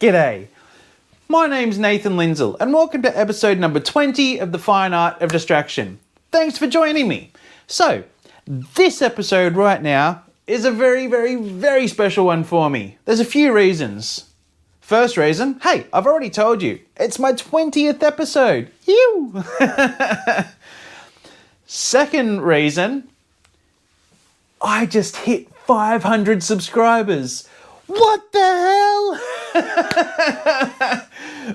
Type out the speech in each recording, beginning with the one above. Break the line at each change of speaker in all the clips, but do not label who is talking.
G'day, my name's Nathan Lindsell and welcome to episode number 20 of The Fine Art of Distraction. Thanks for joining me. So, this episode right now is a very special one for me. There's a few reasons. First reason, hey, I've already told you, it's my 20th episode. Ew! Second reason, I just hit 500 subscribers. What the hell?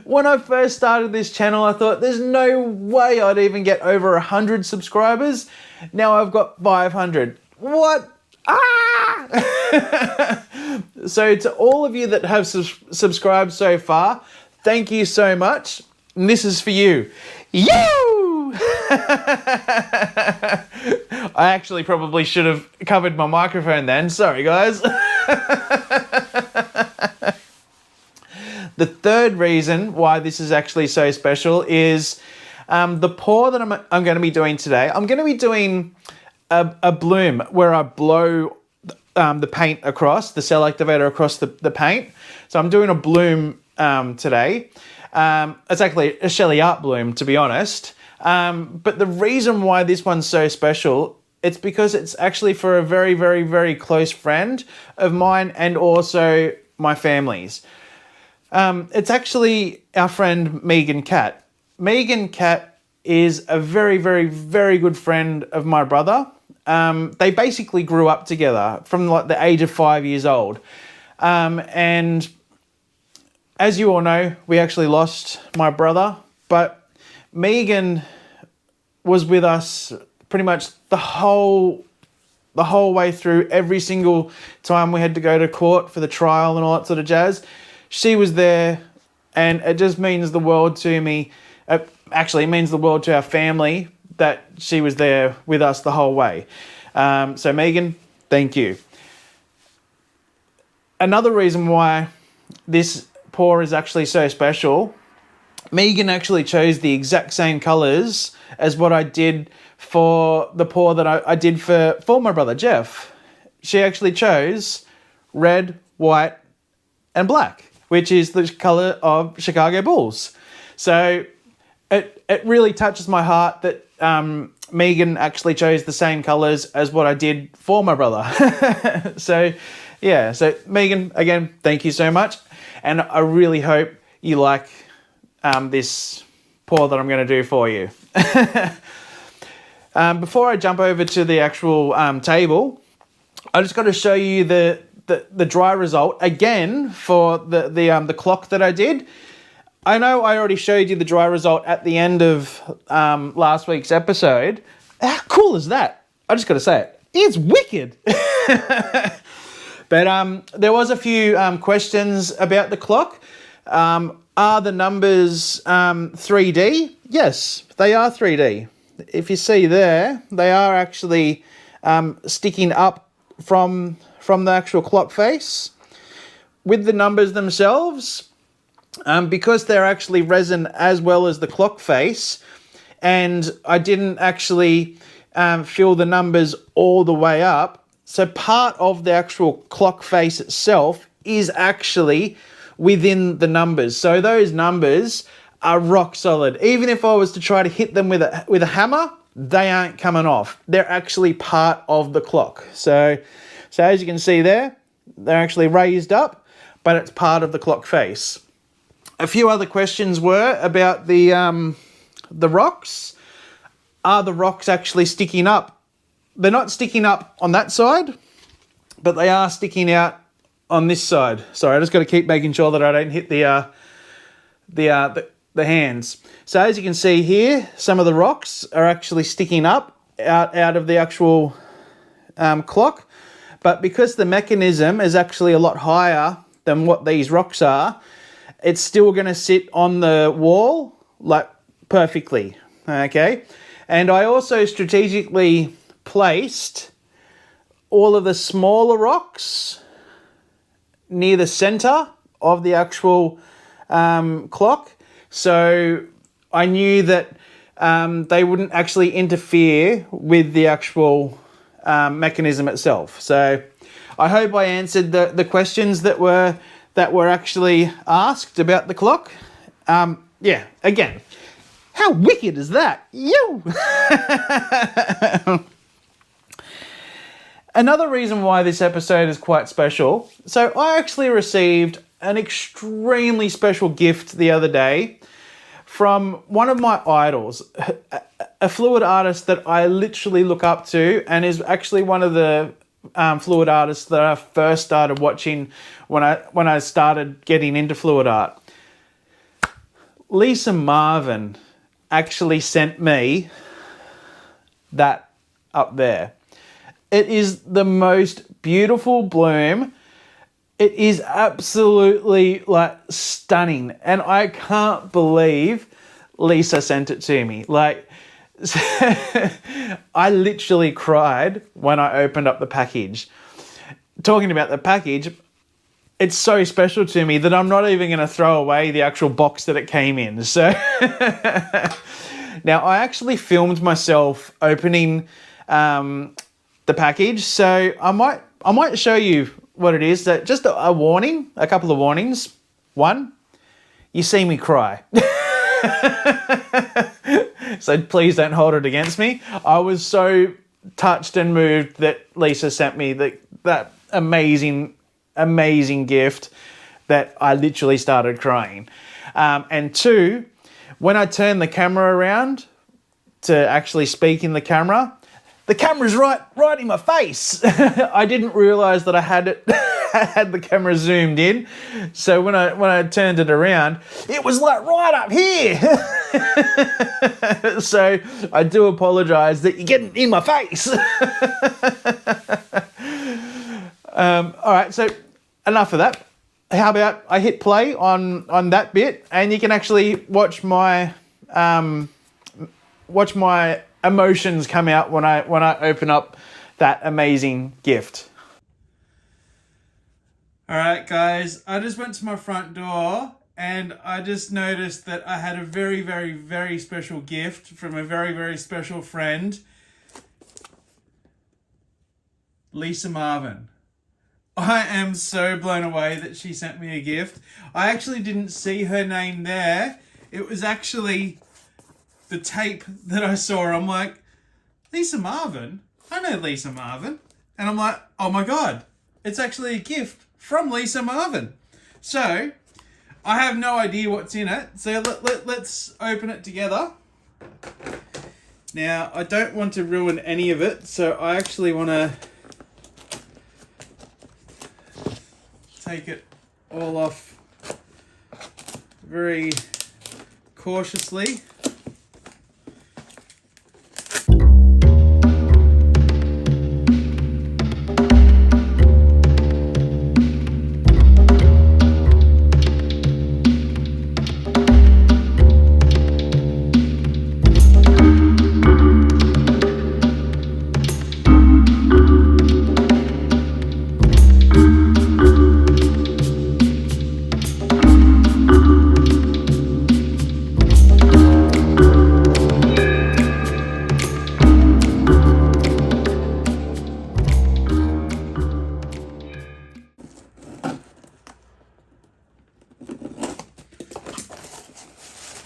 When I first started this channel, I thought there's no way I'd even get over 100 subscribers. Now I've got 500. What? Ah! So to all of you that have subscribed so far, thank you so much. And this is for you. You! I actually probably should have covered my microphone then. Sorry, guys. The third reason why this is actually so special is the pour that I'm going to be doing today. I'm going to be doing a bloom where I blow the paint across, the cell activator across the paint. So I'm doing a bloom today. It's actually a Shelee Art Bloom, to be honest. But the reason why this one's so special, it's because it's actually for a very close friend of mine and also my family's. It's actually our friend Megan Cat. Megan Cat is a very good friend of my brother. They basically grew up together from like the age of 5 years old. And as you all know, we actually lost my brother, but Megan was with us pretty much the whole way through, every single time we had to go to court for the trial and all that sort of jazz. She was there, and it just means the world to me. Actually, it means the world to our family that she was there with us the whole way. So Megan, thank you. Another reason why this pour is actually so special, Megan actually chose the exact same colours as what I did for the pour that I did for my brother Jeff. She actually chose red, white and black, which is the colour of Chicago Bulls. So it really touches my heart that Megan actually chose the same colours as what I did for my brother. So yeah, so Megan, again, thank you so much. And I really hope you like this pour that I'm going to do for you. Before I jump over to the actual table, I just got to show you the dry result again for the clock that I did. I know I already showed you the dry result at the end of last week's episode. How cool is that? I just got to say it. It's wicked. But there was a few questions about the clock. Are the numbers 3D? Yes, they are 3D. If you see there, they are actually sticking up from the actual clock face. With the numbers themselves, because they're actually resin as well as the clock face, and I didn't actually fill the numbers all the way up, so part of the actual clock face itself is actually within the numbers. So those numbers are rock solid. Even if I was to try to hit them with a hammer, they aren't coming off. They're actually part of the clock. So as you can see there, they're actually raised up, but it's part of the clock face. A few other questions were about the rocks. Are the rocks actually sticking up? They're not sticking up on that side, but they are sticking out on this side. Sorry, I just got to keep making sure that I don't hit the hands. So as you can see here, some of the rocks are actually sticking up out of the actual clock. But because the mechanism is actually a lot higher than what these rocks are, it's still going to sit on the wall like perfectly, okay? And I also strategically placed all of the smaller rocks near the center of the actual clock. So I knew that they wouldn't actually interfere with the actual mechanism itself. So I hope I answered the questions that were that were actually asked about the clock. Yeah, again, how wicked is that? You! Another reason why this episode is quite special, so I actually received an extremely special gift the other day from one of my idols, a fluid artist that I literally look up to and is actually one of the fluid artists that I first started watching when I started getting into fluid art. Lisa Marvin actually sent me that up there. It is the most beautiful bloom. It is absolutely like stunning, and I can't believe Lisa sent it to me. Like, I literally cried when I opened up the package. Talking about the package, it's so special to me that I'm not even going to throw away the actual box that it came in. So now I actually filmed myself opening the package, so I might show you what it is. That just a warning, a couple of warnings. One, you see me cry. So please don't hold it against me. I was so touched and moved that Lisa sent me that amazing gift that I literally started crying. And two, when I turned the camera around to actually speak in the camera's right in my face. I didn't realize that I had it had the camera zoomed in. So when I turned it around, it was like right up here. So I do apologize that you're getting in my face. All right, so enough of that. How about I hit play on that bit, and you can actually watch my emotions come out when I open up that amazing gift. All right, guys, I just went to my front door and I just noticed that I had a very, very, very special gift from a very, very special friend, Lisa Marvin. I am so blown away that she sent me a gift. I actually didn't see her name there. It was actually the tape that I saw. I'm like, Lisa Marvin? I know Lisa Marvin. And I'm like, oh my God, it's actually a gift from Lisa Marvin. So I have no idea what's in it. So let's open it together. Now, I don't want to ruin any of it, so I actually want to take it all off very cautiously.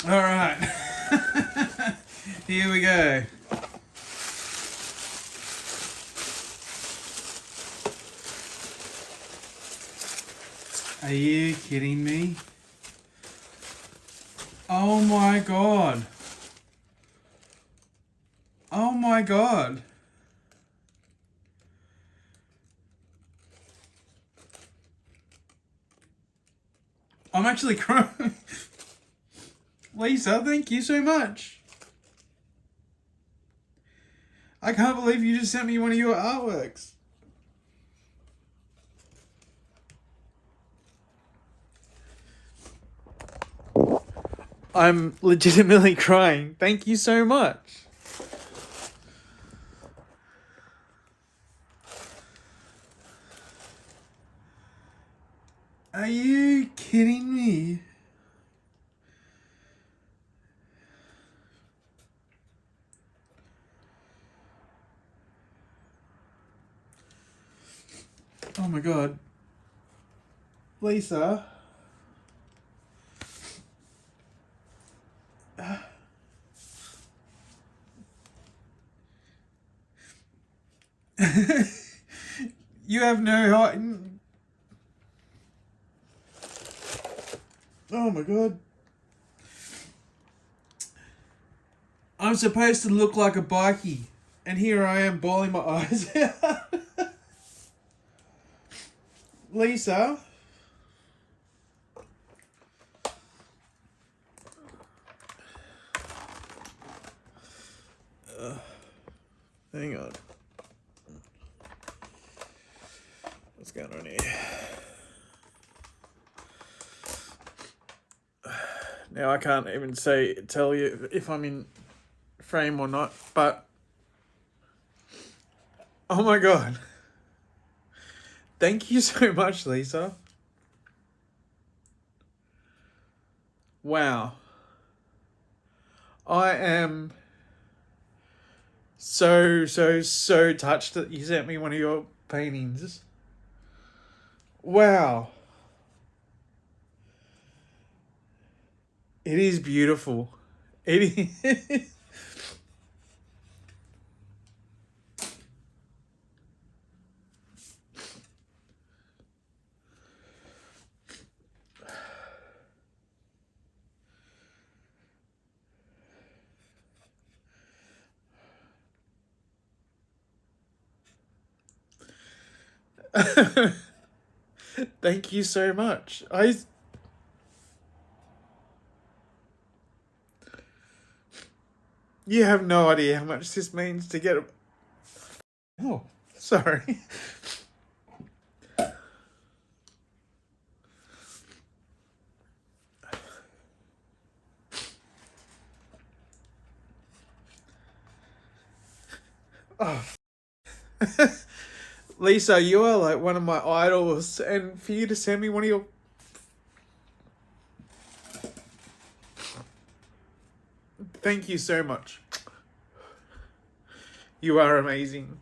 All right, here we go. Are you kidding me? Oh my God. Oh my God. I'm actually crying. Lisa, thank you so much. I can't believe you just sent me one of your artworks. I'm legitimately crying. Thank you so much. Are you kidding me? Oh my God. Lisa. You have no heart. Oh my god. I'm supposed to look like a bikie, and here I am bawling my eyes out. Lisa. Hang on. What's going on here? Now I can't even tell you if I'm in frame or not, but oh my god. Thank you so much, Lisa. Wow. I am so touched that you sent me one of your paintings. Wow. It is beautiful. It is. Thank you so much. You have no idea how much this means to get a... Oh, sorry. Oh. Lisa, you are like one of my idols, and for you to send me one of your... Thank you so much. You are amazing.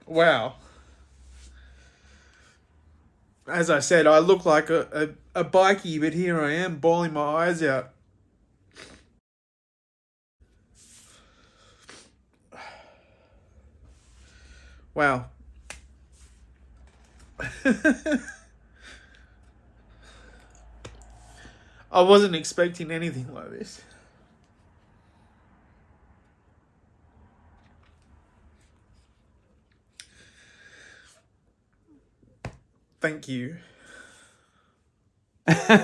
Wow. As I said, I look like a bikie, but here I am bawling my eyes out. Wow. I wasn't expecting anything like this. Thank you. Alright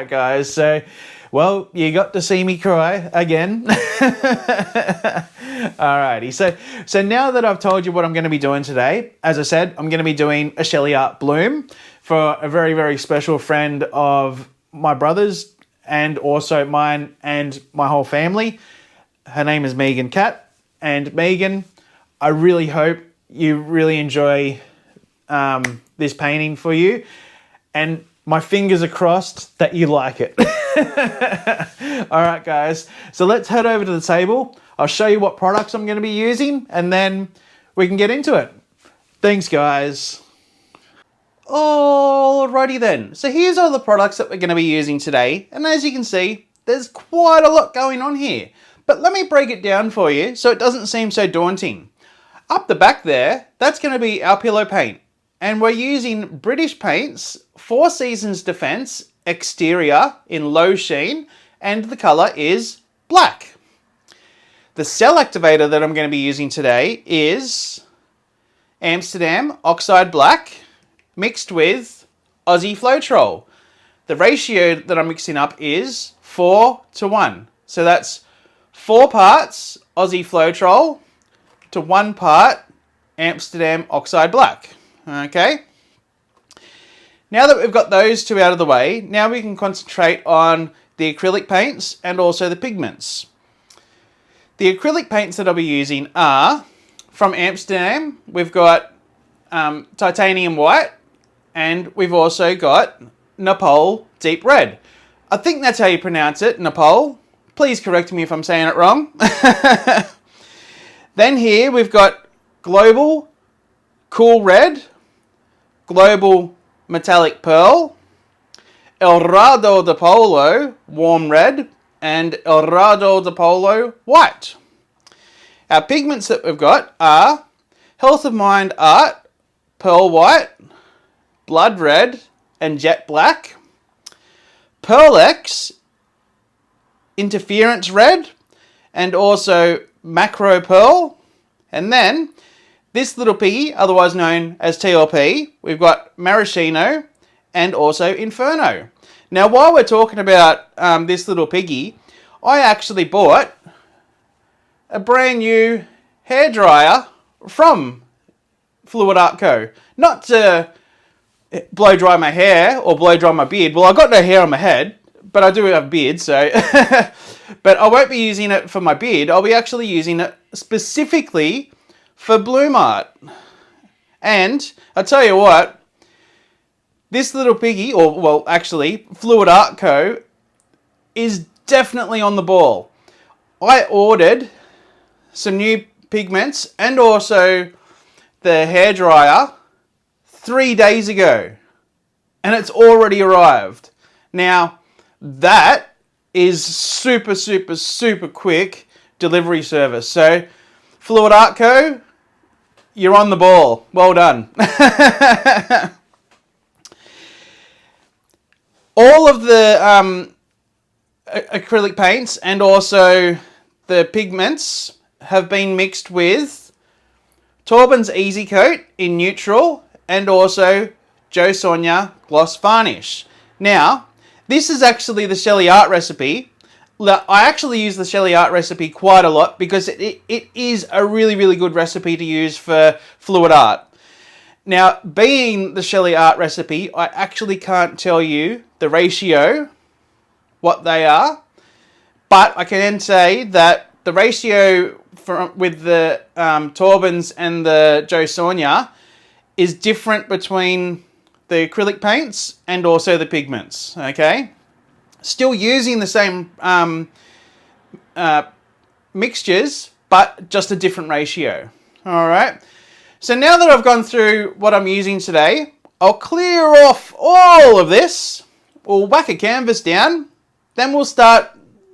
guys, so well, you got to see me cry again. Alrighty, so now that I've told you what I'm going to be doing today, as I said, I'm going to be doing a Shelee Art Bloom for a very special friend of my brother's and also mine and my whole family. Her name is Megan Cat, and Megan, I really hope you really enjoy this painting for you, and my fingers are crossed that you like it. Alright guys, so let's head over to the table. I'll show you what products I'm going to be using, and then we can get into it. Thanks guys. Alrighty then, so here's all the products that we're going to be using today, and as you can see, there's quite a lot going on here. But let me break it down for you so it doesn't seem so daunting. Up the back there, that's going to be our pillow paint. And we're using British Paints 4 Seasons Defense Exterior in low sheen, and the colour is black. The cell activator that I'm going to be using today is Amsterdam Oxide Black mixed with Aussie Floetrol. The ratio that I'm mixing up is 4:1. So that's 4 parts Aussie Floetrol to 1 part Amsterdam Oxide Black. Okay. Now that we've got those two out of the way, now we can concentrate on the acrylic paints and also the pigments. The acrylic paints that I'll be using are from Amsterdam. We've got titanium white, and we've also got NAPHTHOL deep red. I think that's how you pronounce it, NAPHTHOL. Please correct me if I'm saying it wrong. Then here we've got Global Cool Red, Global metallic pearl, Eraldo de Paolo warm red, and Eraldo de Paolo white. Our pigments that we've got are Health of Mind Art, pearl white, blood red, and jet black, Pearl X, interference red, and also MICROPEARL. And then this little piggy, otherwise known as TLP, we've got MARASCHINO and also INFERNO. Now, while we're talking about this little piggy, I actually bought a brand new hairdryer from Fluid Art Co. Not to blow dry my hair or blow dry my beard. Well, I've got no hair on my head, but I do have a beard, so... But I won't be using it for my beard. I'll be actually using it specifically for bloom art. And I'll tell you what, this little piggy, or well, actually, Fluid Art Co. is definitely on the ball. I ordered some new pigments and also the hairdryer 3 days ago. And it's already arrived. Now, that is super, super, super quick delivery service. So, Fluid Art Co., you're on the ball. Well done. All of the acrylic paints and also the pigments have been mixed with Taubmans Easy Coat in neutral and also Sonja Gloss Varnish. Now, this is actually the Shelee Art recipe. I actually use the Shelee Art recipe quite a lot because it is a really, really good recipe to use for fluid art. Now, being the Shelee Art recipe, I actually can't tell you the ratio, what they are, but I can say that the ratio with the Taubmans and the Sonja is different between the acrylic paints and also the pigments, okay? Still using the same mixtures, but just a different ratio, all right? So now that I've gone through what I'm using today, I'll clear off all of this, we'll whack a canvas down, then we'll start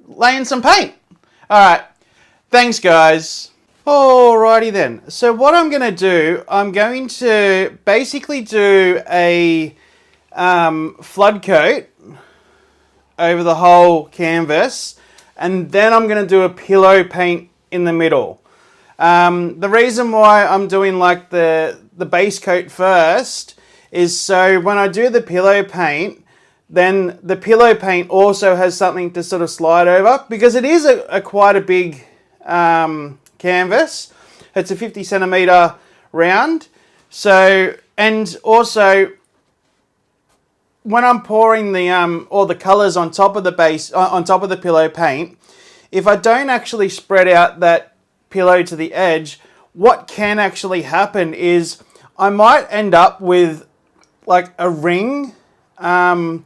laying some paint. All right, thanks guys. Alrighty then, so what I'm going to do, I'm going to basically do a flood coat over the whole canvas, and then I'm going to do a pillow paint in the middle. The reason why I'm doing like the base coat first is so when I do the pillow paint, then the pillow paint also has something to sort of slide over, because it is a quite a big canvas. It's a 50 centimeter round. So, and also when I'm pouring the all the colors on top of the base, on top of the pillow paint, if I don't actually spread out that pillow to the edge, what can actually happen is I might end up with like a ring around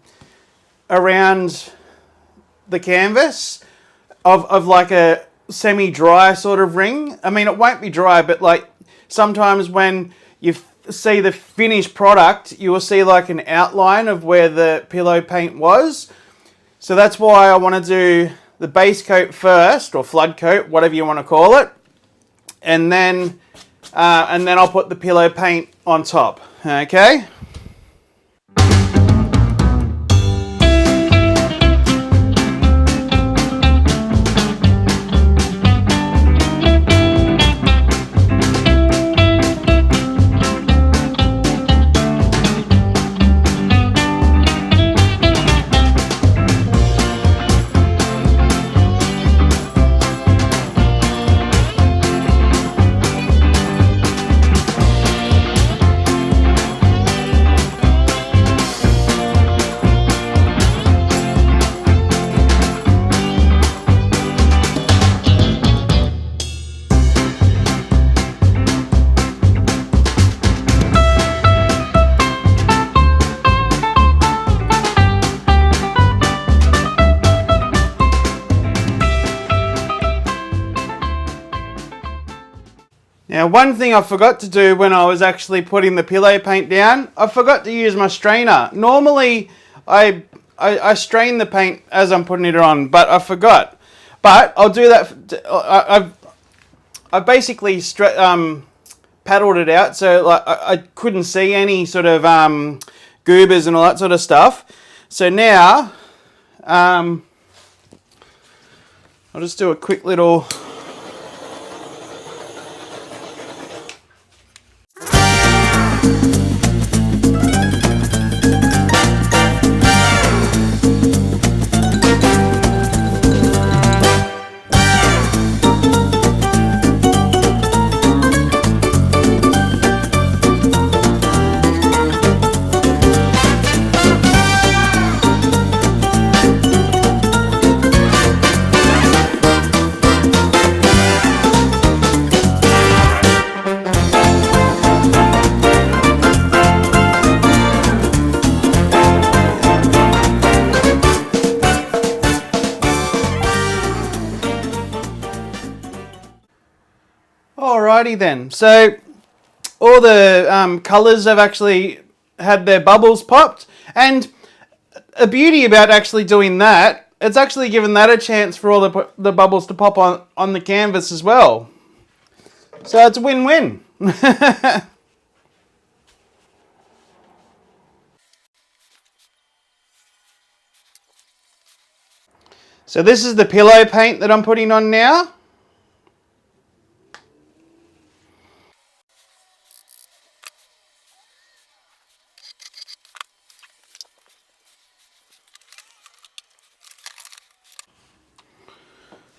the canvas of like a semi-dry sort of ring. I mean, it won't be dry, but like sometimes when you see the finished product, you will see like an outline of where the pillow paint was. So that's why I want to do the base coat first, or flood coat, whatever you want to call it, and then I'll put the pillow paint on top. Okay.
Now, one thing I forgot to do when I was actually putting the pillow paint down, I forgot to use my strainer. Normally, I strain the paint as I'm putting it on, but I forgot. But I'll do that. I've basically paddled it out, so like I couldn't see any sort of goobers and all that sort of stuff. So now, I'll just do a quick little... Alrighty then, so all the colours have actually had their bubbles popped, and a beauty about actually doing that, it's actually given that a chance for all the bubbles to pop on the canvas as well. So it's a win-win. So this is the pillow paint that I'm putting on now.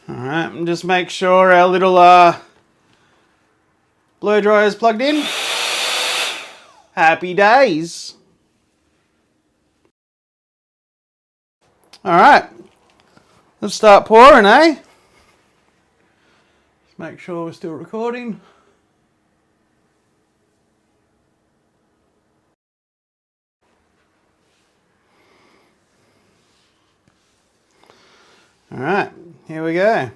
Alright, and just make sure our little blow dryer is plugged in. Happy days. Alright, let's start pouring, eh? Just make sure we're still recording. Alright, here we go.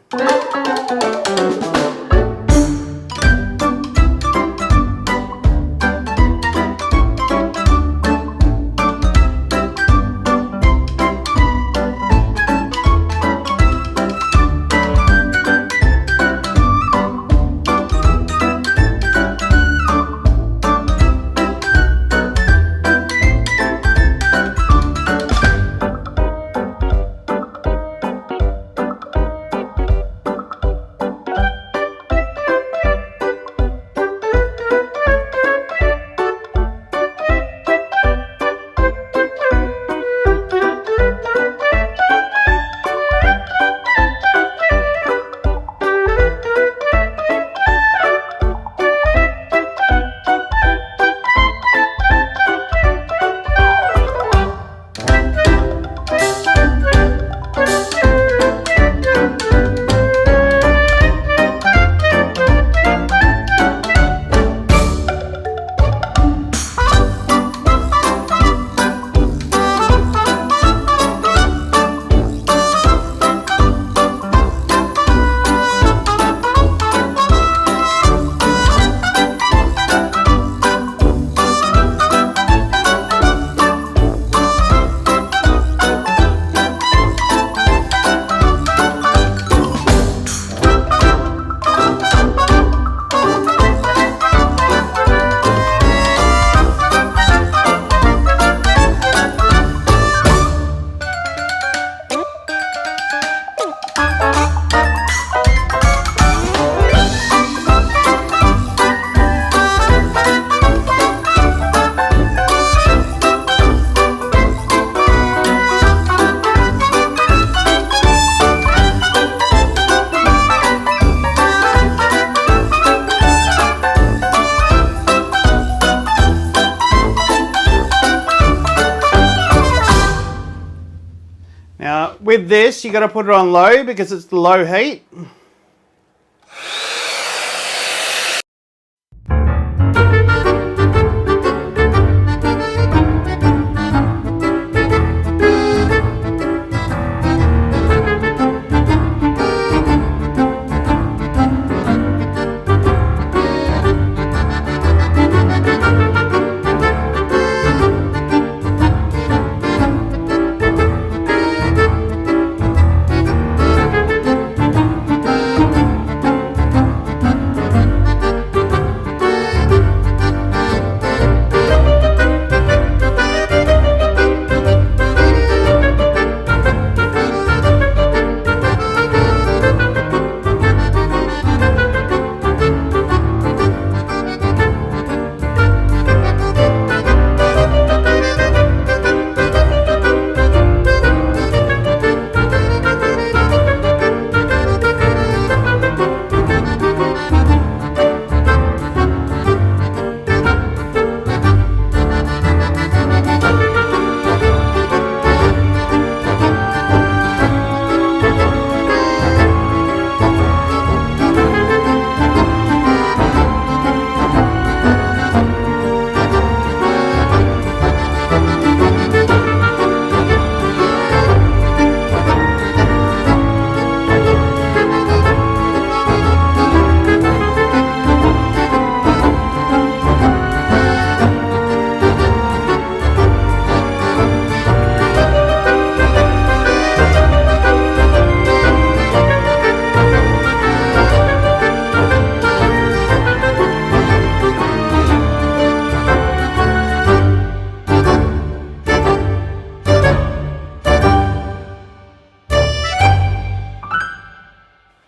Now with this, you got to put it on low because it's the low heat.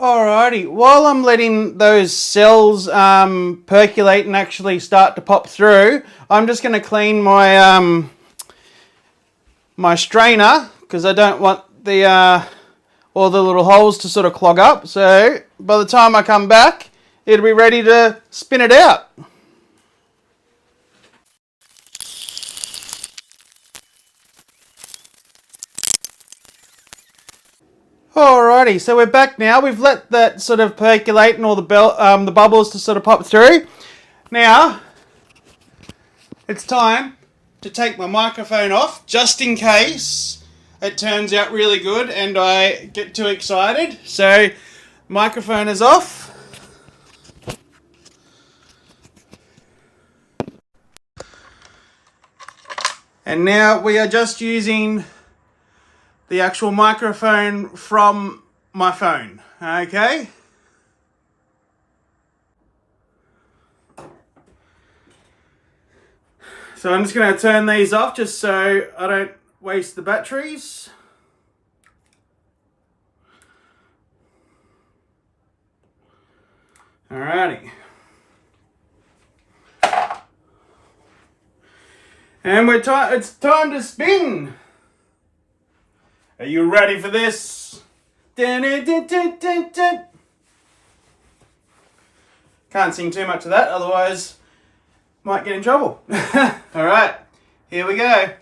Alrighty, while I'm letting those cells percolate and actually start to pop through, I'm just going to clean my my strainer because I don't want the all the little holes to sort of clog up. So by the time I come back, it'll be ready to spin it out. Alrighty, so we're back now. We've let that sort of percolate and all the bubbles to sort of pop through. Now, it's time to take my microphone off, just in case it turns out really good and I get too excited. So, microphone is off. And now we are just using the actual microphone from my phone, okay? So I'm just going to turn these off just so I don't waste the batteries. Alrighty. And it's time to spin. Are you ready for this? Dun, dun, dun, dun, dun, dun. Can't sing too much of that, otherwise might get in trouble. Alright, here we go.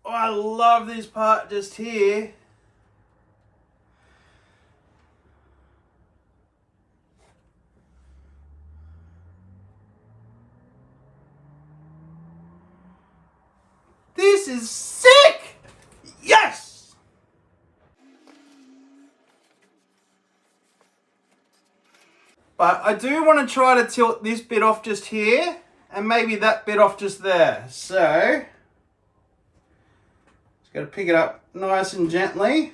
Oh, I love this part just here. This is sick! Yes! But I do want to try to tilt this bit off just here and maybe that bit off just there. So, just got to pick it up nice and gently.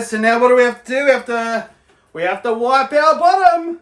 so now what do we have to do? We have to wipe our bottom.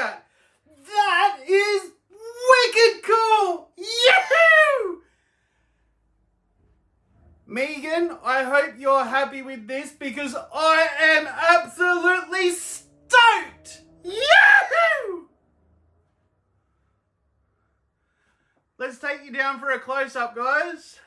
Out. That is wicked cool! Yahoo! Megan, I hope you're happy with this because I am absolutely stoked! Yahoo! Let's take you down for a close-up, guys.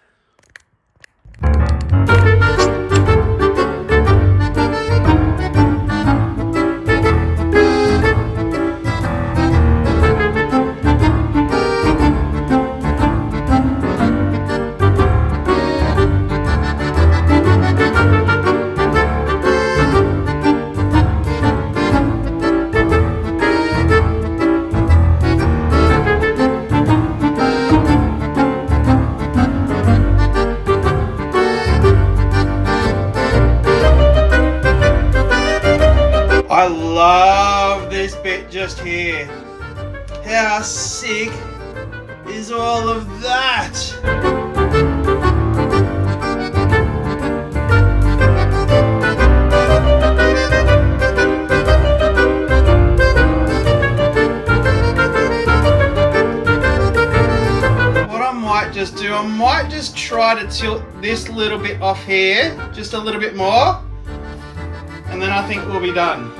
I love this bit just here. How sick is all of that? What I might just do, I might just try to tilt this little bit off here, just a little bit more, and then I think we'll be done.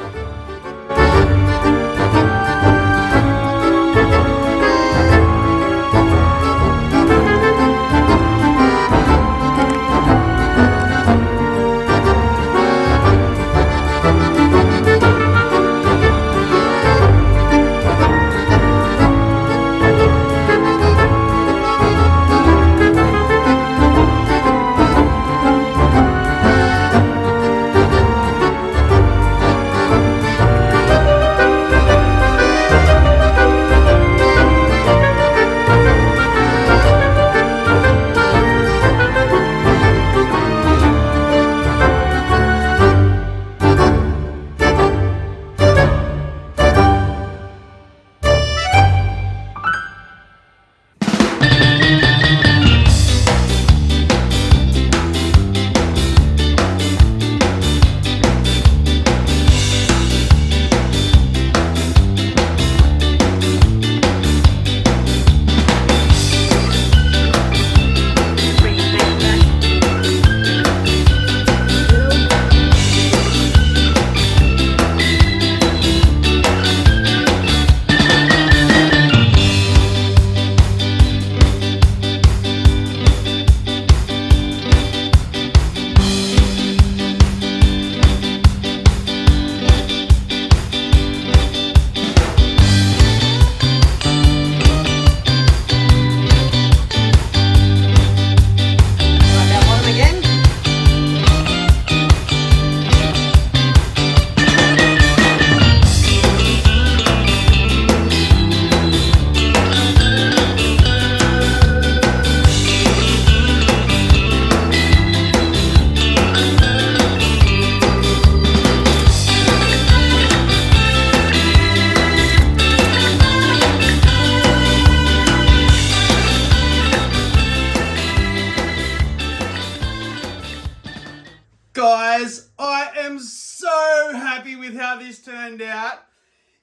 Guys, I am so happy with how this turned out.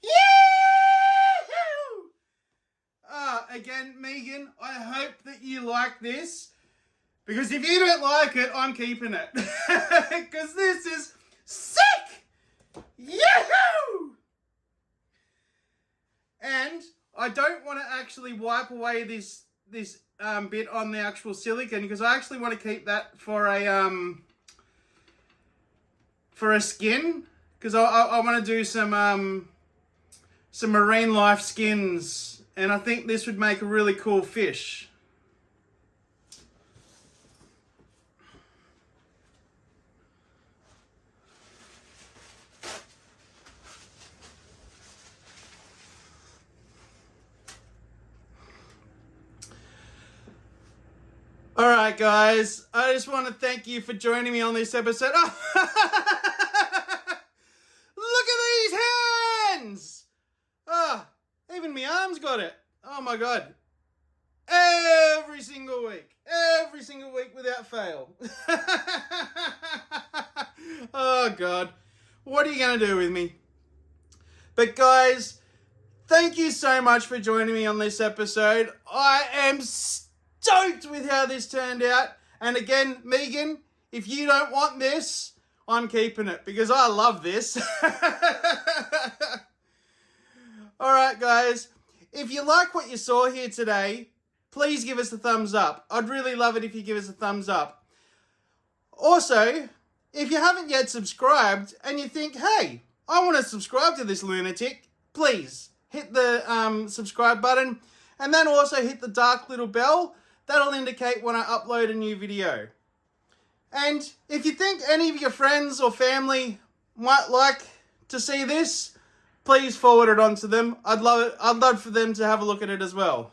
Yeah! Again, Megan, I hope that you like this. Because if you don't like it, I'm keeping it. Because this is sick! Yahoo! And I don't want to actually wipe away this bit on the actual silicone, because I actually want to keep that for a skin, because I want to do some marine life skins, and I think this would make a really cool fish. All right, guys, I just want to thank you for joining me on this episode. Oh, look at these hands! Oh, even my arms got it. Oh my God. Every single week without fail. Oh God, what are you going to do with me? But guys, thank you so much for joining me on this episode. I am stoked with how this turned out. And again, Megan, if you don't want this, I'm keeping it because I love this. Alright guys, if you like what you saw here today, please give us a thumbs up. I'd really love it if you give us a thumbs up. Also, if you haven't yet subscribed and you think, hey, I want to subscribe to this lunatic, please hit the subscribe button and then also hit the dark little bell. That'll indicate when I upload a new video. And if you think any of your friends or family might like to see this, please forward it on to them. I'd love for them to have a look at it as well.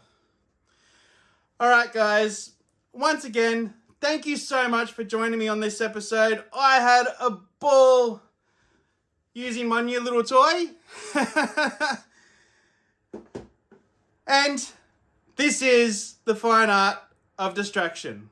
Alright guys, once again, thank you so much for joining me on this episode. I had a ball using my new little toy. And this is the fine art of distraction.